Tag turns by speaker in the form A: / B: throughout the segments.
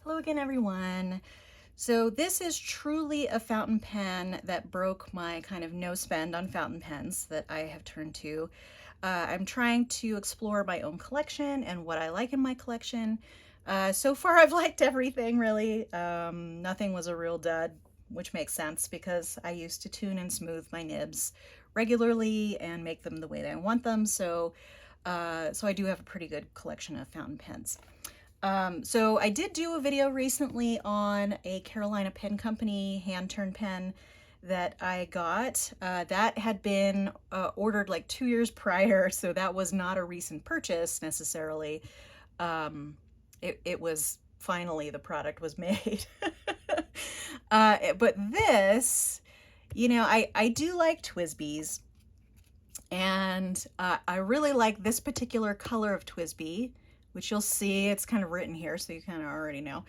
A: Hello again, everyone. So this is truly a fountain pen that broke my kind of no spend on fountain pens that I have turned to. I'm trying to explore my own collection and what I like in my collection. So far I've liked everything really. Nothing was a real dud, which makes sense because I used to tune and smooth my nibs regularly and make them the way that I want them. So I do have a pretty good collection of fountain pens. So I did do a video recently on a Carolina Pen Company hand-turned pen that I got. That had been ordered like 2 years prior, so that was not a recent purchase necessarily. It was finally the product was made. But this, I do like TWSBIs, and I really like this particular color of TWSBI, which you'll see it's kind of written here, so you kind of already know.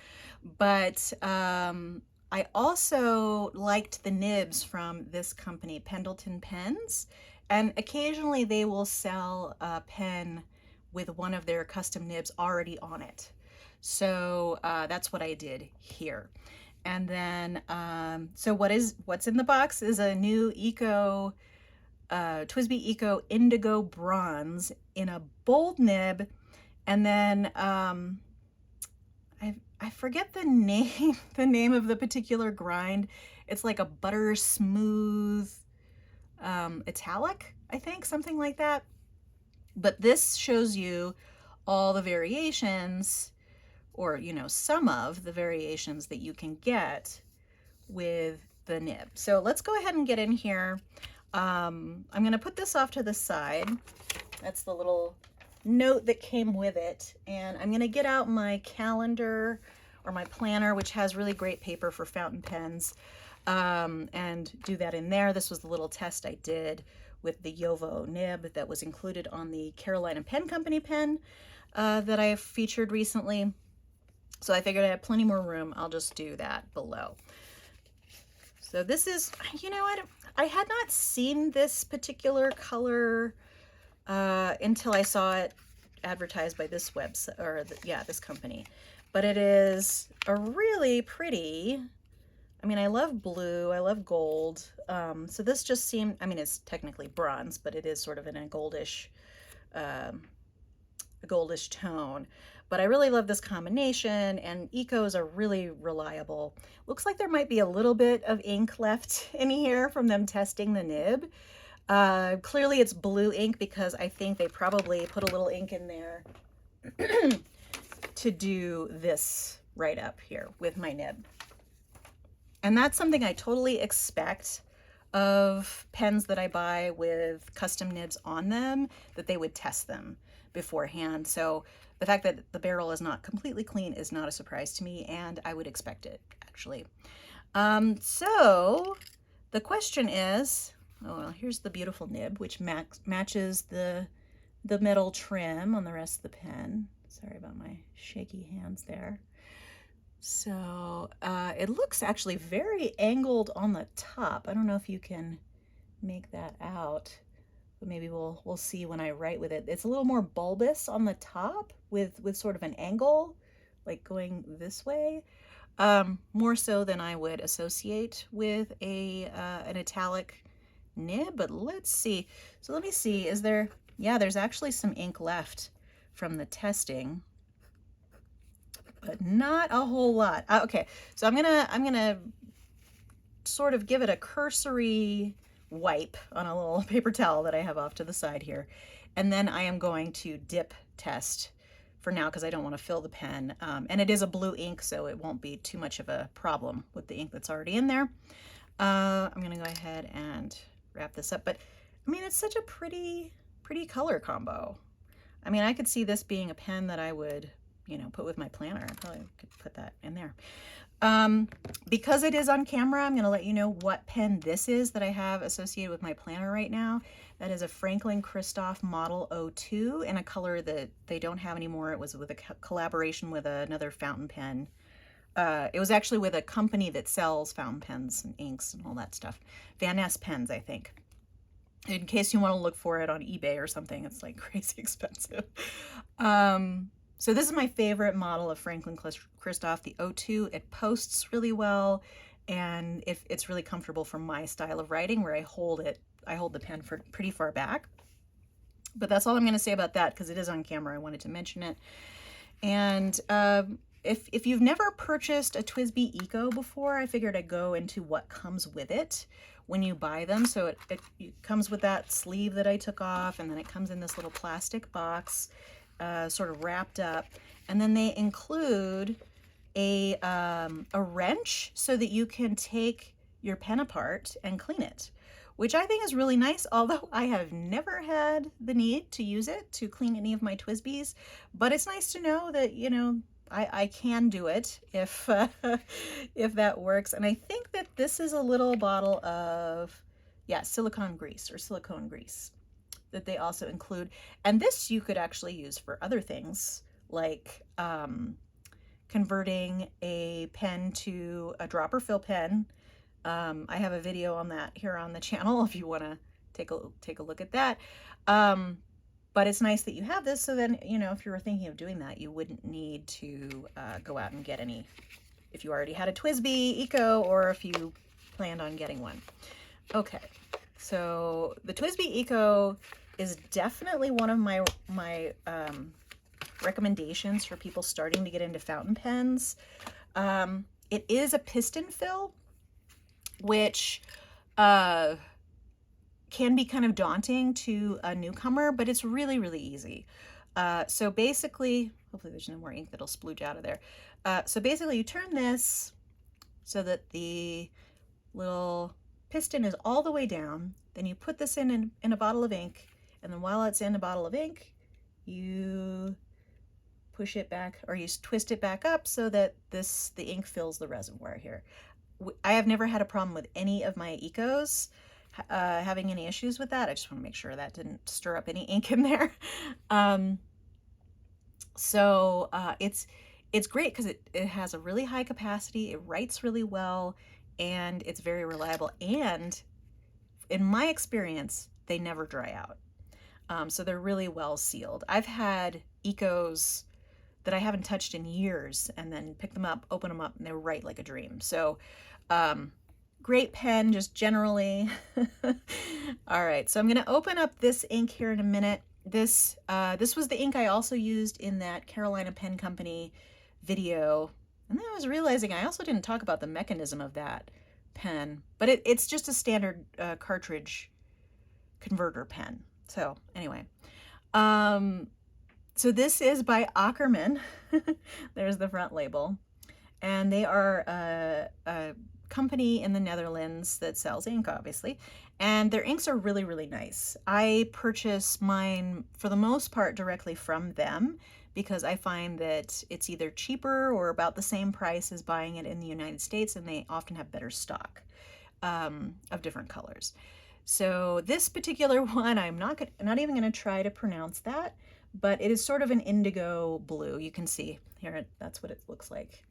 A: But I also liked the nibs from this company, Pendleton Pens, and occasionally they will sell a pen with one of their custom nibs already on it. So that's what I did here. And then, so what's in the box is a new TWSBI Eco Indigo Bronze in a bold nib, and then I forget the name the name of the particular grind. It's like a butter smooth italic, I think, something like that. But this shows you all the variations, or some of the variations that you can get with the nib. So let's go ahead and get in here. I'm gonna put this off to the side. That's the little note that came with it. And I'm gonna get out my calendar or my planner, which has really great paper for fountain pens, and do that in there. This was the little test I did with the Yovo nib that was included on the Carolina Pen Company pen that I have featured recently. So I figured I had plenty more room. I'll just do that below. So this is, I had not seen this particular color until I saw it advertised by this website, or this company. But it is a really pretty, I love blue, I love gold. So this just seemed, it's technically bronze, but it is sort of in a goldish tone. But I really love this combination, and Ecos are really reliable. Looks like there might be a little bit of ink left in here from them testing the nib. Clearly it's blue ink because I think they probably put a little ink in there to do this right up here with my nib. And that's something I totally expect of pens that I buy with custom nibs on them, that they would test them beforehand. So the fact that the barrel is not completely clean is not a surprise to me, and I would expect it, actually. So the question is, oh, well, here's the beautiful nib, which matches the metal trim on the rest of the pen. Sorry about my shaky hands there. So it looks actually very angled on the top. I don't know if you can make that out, but maybe we'll see when I write with it. It's a little more bulbous on the top with sort of an angle, like going this way. More so than I would associate with an italic nib, but let's see. So let me see, is there, yeah, there's actually some ink left from the testing, but not a whole lot. Okay, so I'm gonna sort of give it a cursory wipe on a little paper towel that I have off to the side here, and then I am going to dip test for now because I don't want to fill the pen, and it is a blue ink, so it won't be too much of a problem with the ink that's already in there. I'm gonna go ahead and wrap this up, but it's such a pretty color combo. I could see this being a pen that I would put with my planner. I probably could put that in there. Because it is on camera, I'm going to let you know what pen this is that I have associated with my planner right now. That is a Franklin Christoph Model 02 in a color that they don't have anymore. It was with a collaboration with another fountain pen. It was actually with a company that sells fountain pens and inks and all that stuff. Van Ness Pens, I think. In case you want to look for it on eBay or something, it's like crazy expensive. So this is my favorite model of Franklin Christoph, the O2. It posts really well, and it's really comfortable for my style of writing, where I hold the pen for pretty far back. But that's all I'm going to say about that, because it is on camera. I wanted to mention it. And if you've never purchased a TWSBI Eco before, I figured I'd go into what comes with it when you buy them. So it comes with that sleeve that I took off, and then it comes in this little plastic box, sort of wrapped up. And then they include a wrench so that you can take your pen apart and clean it, which I think is really nice, although I have never had the need to use it to clean any of my TWSBIs. But it's nice to know that, you know, I can do it if if that works. And I think that this is a little bottle of, yeah, silicone grease that they also include. And this you could actually use for other things, like converting a pen to a dropper fill pen. I have a video on that here on the channel if you want to take a look at that. But it's nice that you have this, so then, you know, if you were thinking of doing that, you wouldn't need to go out and get any, if you already had a TWSBI Eco, or if you planned on getting one. Okay, so the TWSBI Eco is definitely one of my recommendations for people starting to get into fountain pens. It is a piston fill, which can be kind of daunting to a newcomer, but it's really, really easy. So basically, hopefully there's no more ink that'll splooge out of there. So basically you turn this so that the little piston is all the way down. Then you put this in a bottle of ink, and then while it's in a bottle of ink, you push it back, or you twist it back up so that the ink fills the reservoir here. I have never had a problem with any of my Ecos having any issues with that. I just want to make sure that didn't stir up any ink in there. So it's great because it has a really high capacity, it writes really well, and it's very reliable. And in my experience, they never dry out. So they're really well sealed. I've had Ecos that I haven't touched in years, and then pick them up, open them up, and they write like a dream. So great pen, just generally. All right, so I'm going to open up this ink here in a minute. This was the ink I also used in that Carolina Pen Company video. And then I was realizing I also didn't talk about the mechanism of that pen, but it's just a standard cartridge converter pen. So anyway, so this is by Ackerman. There's the front label. And they are a company in the Netherlands that sells ink, obviously. And their inks are really, really nice. I purchase mine, for the most part, directly from them, because I find that it's either cheaper or about the same price as buying it in the United States, and they often have better stock of different colors. So this particular one, I'm not even going to try to pronounce that, but it is sort of an indigo blue. You can see here, that's what it looks like.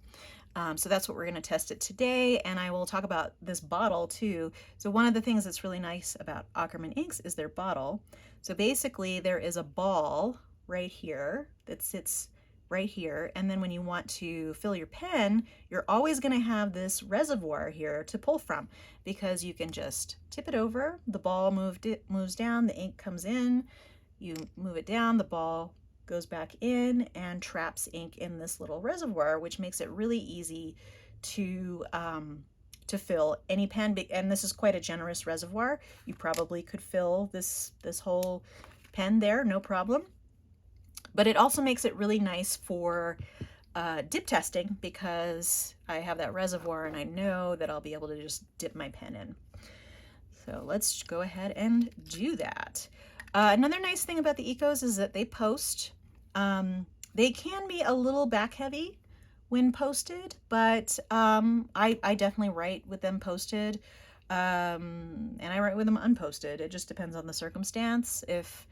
A: So that's what we're going to test it today, and I will talk about this bottle too. So one of the things that's really nice about Ackerman inks is their bottle. So basically there is a ball right here that sits right here, and then when you want to fill your pen, you're always going to have this reservoir here to pull from, because you can just tip it over, the ball moves down, the ink comes in, you move it down, the ball goes back in and traps ink in this little reservoir, which makes it really easy to fill any pen. And this is quite a generous reservoir. You probably could fill this whole pen there, no problem. But it also makes it really nice for dip testing, because I have that reservoir and I know that I'll be able to just dip my pen in. So let's go ahead and do that. Another nice thing about the Ecos is that they post. They can be a little back heavy when posted, but I definitely write with them posted, and I write with them unposted. It just depends on the circumstance. If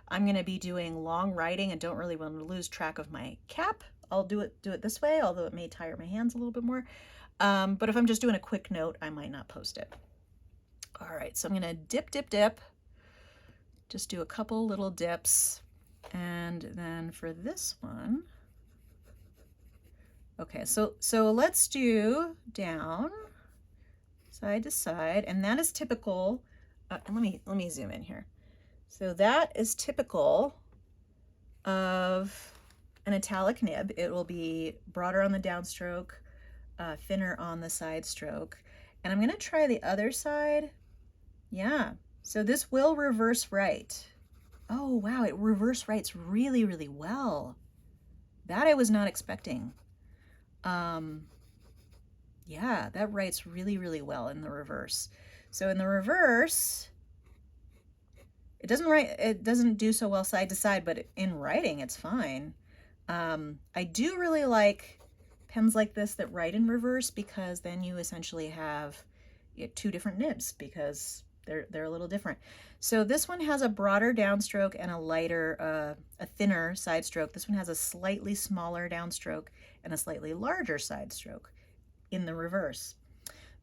A: I'm going to be doing long writing and don't really want to lose track of my cap, I'll do it this way, although it may tire my hands a little bit more. But if I'm just doing a quick note, I might not post it. All right, so I'm going to dip. Just do a couple little dips, and then for this one, Okay, so let's do down, side to side, and that is typical. And let me zoom in here. So that is typical of an italic nib. It will be broader on the downstroke, thinner on the side stroke. And I'm gonna try the other side. Yeah, so this will reverse right. Oh wow, it reverse writes really, really well. That I was not expecting. Yeah, that writes really, really well in the reverse. So in the reverse, it doesn't do so well side to side, but in writing, it's fine. I do really like pens like this that write in reverse, because then you essentially have two different nibs, because they're a little different. So this one has a broader downstroke and a lighter, a thinner side stroke. This one has a slightly smaller downstroke and a slightly larger side stroke in the reverse.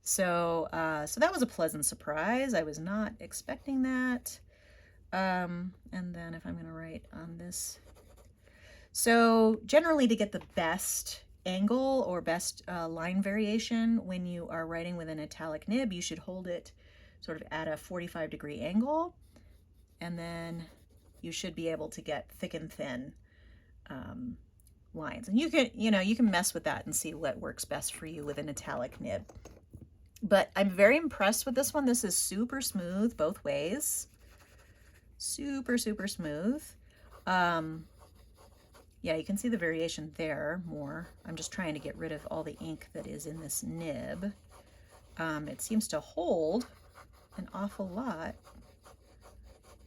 A: So, so that was a pleasant surprise. I was not expecting that. And then if I'm going to write on this, so generally to get the best angle or best line variation when you are writing with an italic nib, you should hold it sort of at a 45-degree angle, and then you should be able to get thick and thin lines. And you can mess with that and see what works best for you with an italic nib. But I'm very impressed with this one. This is super smooth both ways. Super, super smooth. Yeah, you can see the variation there more. I'm just trying to get rid of all the ink that is in this nib. It seems to hold an awful lot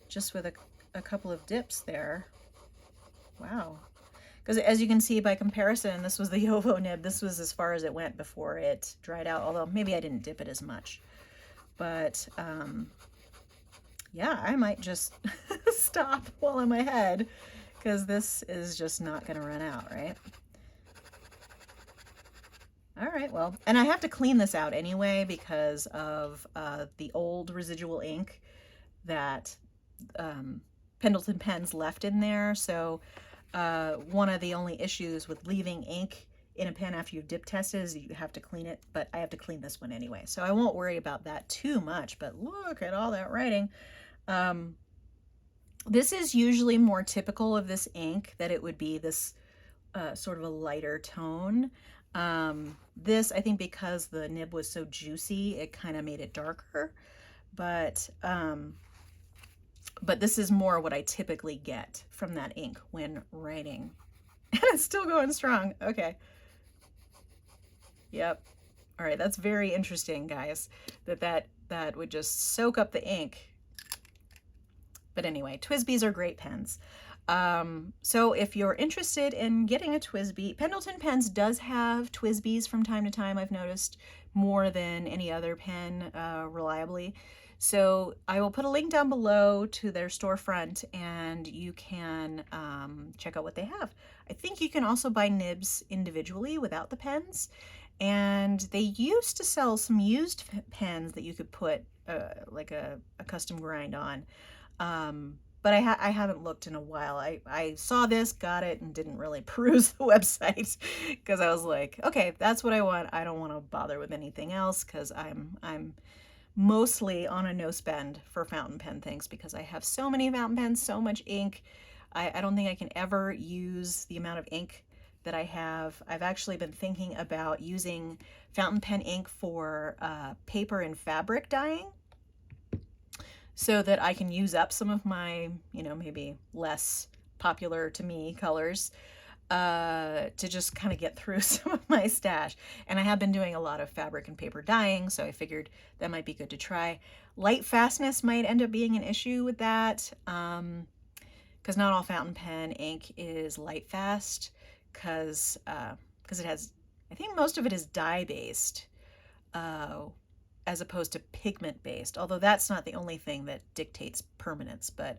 A: just with a couple of dips there. Wow. Because as you can see by comparison, this was the Yovo nib. This was as far as it went before it dried out, although maybe I didn't dip it as much. But yeah, I might just stop while I'm ahead, because this is just not going to run out, right? All right, well, and I have to clean this out anyway because of the old residual ink that Pendleton pens left in there. So one of the only issues with leaving ink in a pen after you've dip tested is you have to clean it, but I have to clean this one anyway. So I won't worry about that too much, but look at all that writing. This is usually more typical of this ink, that it would be this sort of a lighter tone. This, I think because the nib was so juicy, it kind of made it darker, but this is more what I typically get from that ink when writing. And it's still going strong. Okay. Yep. All right, that's very interesting, guys, that would just soak up the ink. But anyway, TWSBIs are great pens. So if you're interested in getting a TWSBI, Pendleton Pens does have TWSBIs from time to time, I've noticed, more than any other pen reliably. So I will put a link down below to their storefront, and you can check out what they have. I think you can also buy nibs individually without the pens. And they used to sell some used pens that you could put like a custom grind on. But I haven't looked in a while. I saw this, got it, and didn't really peruse the website because I was like, okay, that's what I want. I don't want to bother with anything else, because I'm mostly on a no spend for fountain pen things, because I have so many fountain pens, so much ink. I don't think I can ever use the amount of ink that I have. I've actually been thinking about using fountain pen ink for paper and fabric dyeing, so that I can use up some of my, maybe less popular to me colors to just kind of get through some of my stash. And I have been doing a lot of fabric and paper dyeing, so I figured that might be good to try. Light fastness might end up being an issue with that, because not all fountain pen ink is light fast, because it has, I think most of it is dye based, as opposed to pigment based, although that's not the only thing that dictates permanence. But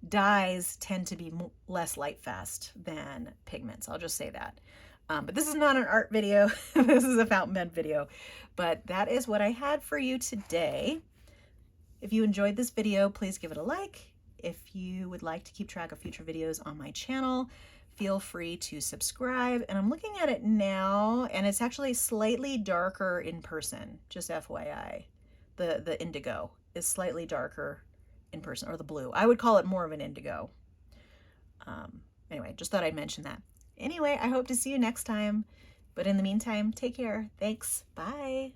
A: dyes tend to be less light fast than pigments, I'll just say that. But this is not an art video. This is a fountain pen video. But that is what I had for you today. If you enjoyed this video, please give it a like. If you would like to keep track of future videos on my channel, feel free to subscribe. And I'm looking at it now, and it's actually slightly darker in person, just FYI. The indigo is slightly darker in person, or the blue. I would call it more of an indigo. Anyway, just thought I'd mention that. Anyway, I hope to see you next time. But in the meantime, take care. Thanks. Bye.